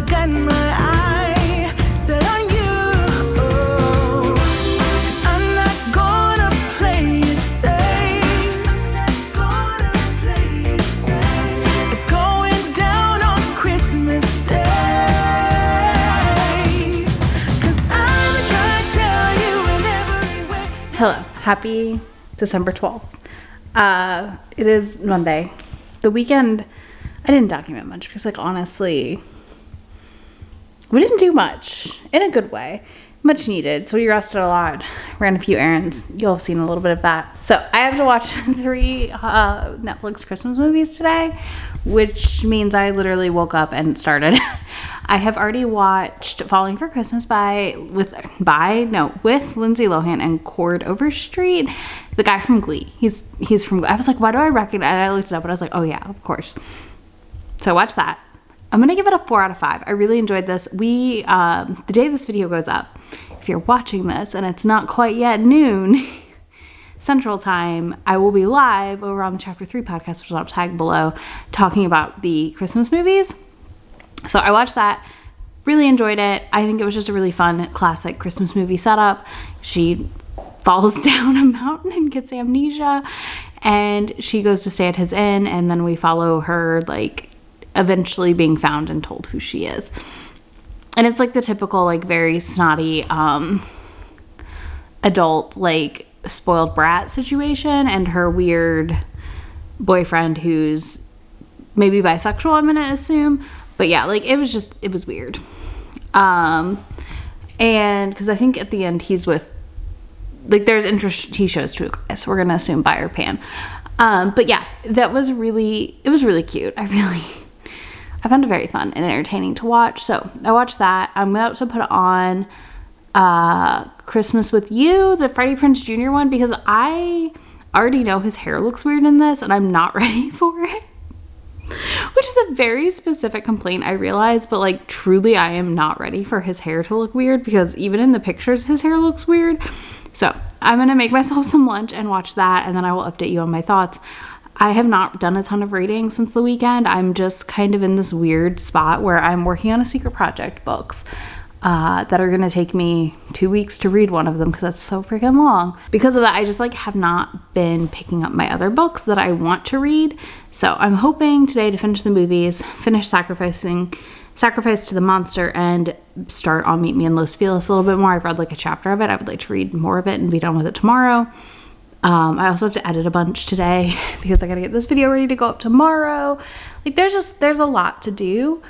I got my eye set on you. Oh, I'm not gonna play it safe. I'm not gonna play it safe. It's going down on Christmas Day. 'Cause I'm trying to tell you in every way. Hello, happy December 12th. It is Monday. The weekend, I didn't document much because, like, honestly, we didn't do much in a good way. Much needed. So we rested a lot, ran a few errands. You'll have seen a little bit of that. So I have to watch 3 Netflix Christmas movies today, which means I literally woke up and started. I have already watched Falling for Christmas with Lindsay Lohan and Cord Overstreet, the guy from Glee. He's from Glee. I was like, why do I recognize? And I looked it up and I was like, oh yeah, of course. So I watched that. I'm gonna give it a 4 out of 5. I really enjoyed this. The day this video goes up, if you're watching this and it's not quite yet noon Central Time, I will be live over on the Chapter 3 podcast, which I'll tag below, talking about the Christmas movies. So I watched that, really enjoyed it. I think it was just a really fun, classic Christmas movie setup. She falls down a mountain and gets amnesia, and she goes to stay at his inn, and then we follow her, like, eventually being found and told who she is. And it's like the typical, like, very snotty adult, like, spoiled brat situation, and her weird boyfriend who's maybe bisexual, I'm gonna assume. But yeah, like, it was weird. And because I think at the end he's with, like, there's interest he shows to a guy, so we're gonna assume bi or pan. But yeah, it was really cute. I found it very fun and entertaining to watch. So I watched that. I'm about to put on Christmas with You, the Freddie Prinze Jr. one, because I already know his hair looks weird in this and I'm not ready for it. Which is a very specific complaint, I realize, but, like, truly I am not ready for his hair to look weird, because even in the pictures his hair looks weird. So I'm gonna make myself some lunch and watch that, and then I will update you on my thoughts. I have not done a ton of reading since the weekend. I'm just kind of in this weird spot where I'm working on a secret project books that are gonna take me 2 weeks to read one of them, because that's so freaking long. Because of that, I just, like, have not been picking up my other books that I want to read. So I'm hoping today to finish the movies, finish Sacrifice to the Monster, and start on Meet Me in Los Feliz a little bit more. I've read, like, a chapter of it. I would like to read more of it and be done with it tomorrow. I also have to edit a bunch today because I gotta get this video ready to go up tomorrow. Like, there's a lot to do,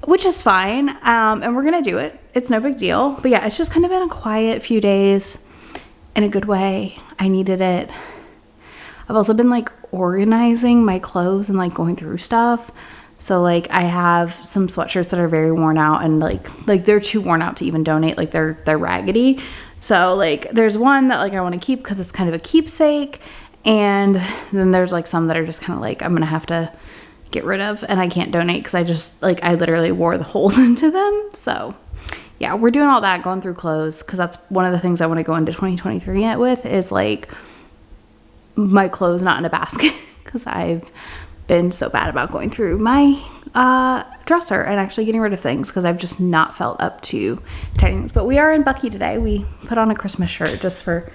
which is fine. And we're gonna do it. It's no big deal. But yeah, it's just kind of been a quiet few days in a good way. I needed it. I've also been, like, organizing my clothes and, like, going through stuff. So, like, I have some sweatshirts that are very worn out, and like they're too worn out to even donate. Like, they're raggedy. So, like, there's one that, like, I want to keep because it's kind of a keepsake, and then there's, like, some that are just kind of, like, I'm gonna have to get rid of, and I can't donate because I just, like, I literally wore the holes into them. So yeah, we're doing all that, going through clothes, because that's one of the things I want to go into 2023 with, is, like, my clothes not in a basket, because I've been so bad about going through my dresser and actually getting rid of things, because I've just not felt up to tidying things. But we are in Bucky today. We put on a Christmas shirt just for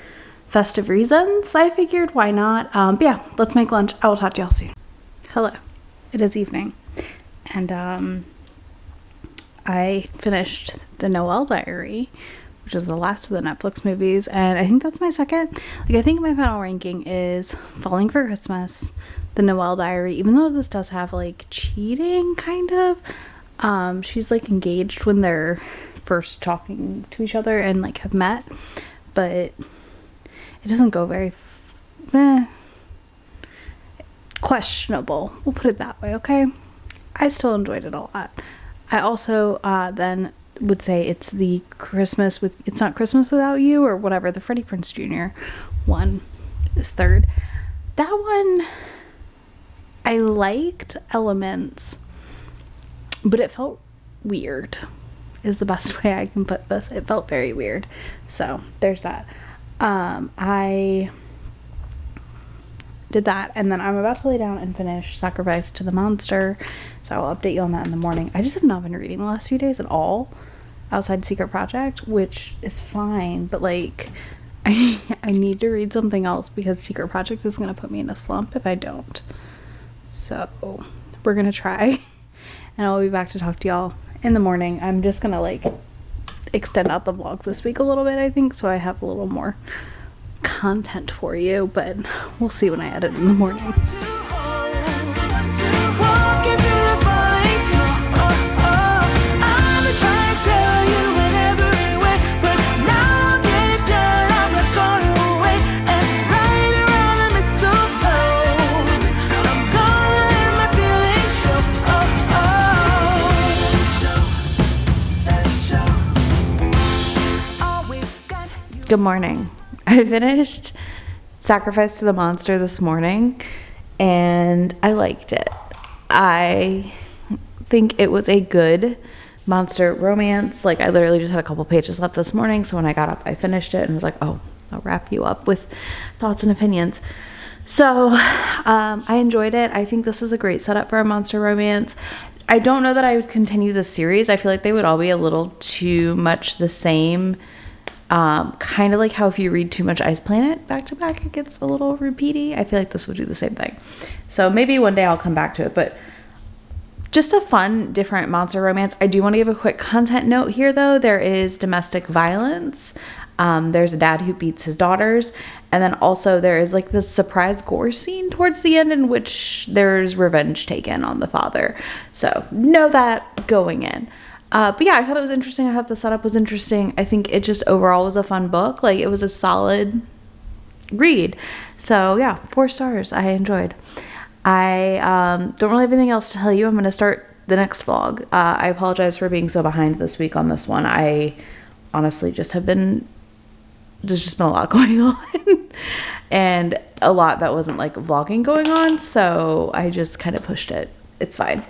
festive reasons. I figured, why not? But yeah, let's make lunch. I will talk to y'all soon. Hello. It is evening, and I finished the Noel Diary, which is the last of the Netflix movies, and I think that's my second. Like, I think my final ranking is Falling for Christmas, the Noel Diary, even though this does have, like, cheating, kind of. She's, like, engaged when they're first talking to each other and, like, have met, but it doesn't go very questionable, we'll put it that way. Okay, I still enjoyed it a lot. I also then would say it's the Christmas with It's Not Christmas Without You, or whatever, the Freddie Prinze Jr. one is third. That one I liked elements, but it felt weird, is the best way I can put this. It felt very weird. So there's that. I did that. And then I'm about to lay down and finish Sacrifice to the Monster. So I'll update you on that in the morning. I just have not been reading the last few days at all outside Secret Project, which is fine. But like, I need to read something else because Secret Project is going to put me in a slump if I don't. So we're going to try. And I'll be back to talk to y'all in the morning. I'm just going to like extend out the vlog this week a little bit, I think, so I have a little more content for you, but we'll see when I edit in the morning. Good morning. I finished Sacrifice to the Monster this morning and I liked it. I think it was a good monster romance. Like, I literally just had a couple pages left this morning, so when I got up I finished it and was like, oh, I'll wrap you up with thoughts and opinions. So I enjoyed it. I think this was a great setup for a monster romance. I don't know that I would continue this series. I feel like they would all be a little too much the same. Kind of like how if you read too much Ice Planet back to back, it gets a little repeaty. I feel like this would do the same thing. So maybe one day I'll come back to it, but just a fun, different monster romance. I do want to give a quick content note here though. There is domestic violence. There's a dad who beats his daughters. And then also there is like this surprise gore scene towards the end in which there's revenge taken on the father. So know that going in. But yeah, I thought it was interesting. I thought the setup was interesting. I think it just overall was a fun book. Like, it was a solid read. So yeah, 4 stars. I enjoyed. I don't really have anything else to tell you. I'm going to start the next vlog. I apologize for being so behind this week on this one. I honestly just have been, there's just been a lot going on and a lot that wasn't like vlogging going on. So I just kind of pushed it. It's fine.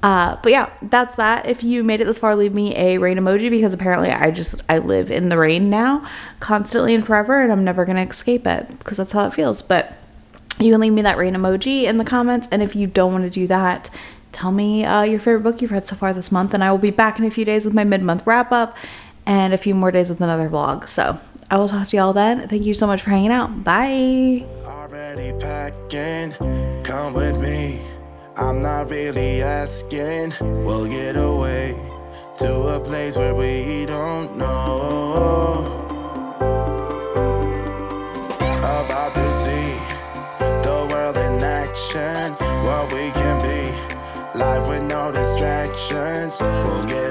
But yeah, that's that. If you made it this far, leave me a rain emoji because apparently I live in the rain now constantly and forever and I'm never going to escape it because that's how it feels. But you can leave me that rain emoji in the comments. And if you don't want to do that, tell me your favorite book you've read so far this month. And I will be back in a few days with my mid-month wrap up and a few more days with another vlog. So I will talk to y'all then. Thank you so much for hanging out. Bye. Already packing, come with me. I'm not really asking. We'll get away to a place where we don't know. About to see the world in action, what we can be. Life with no distractions. We'll get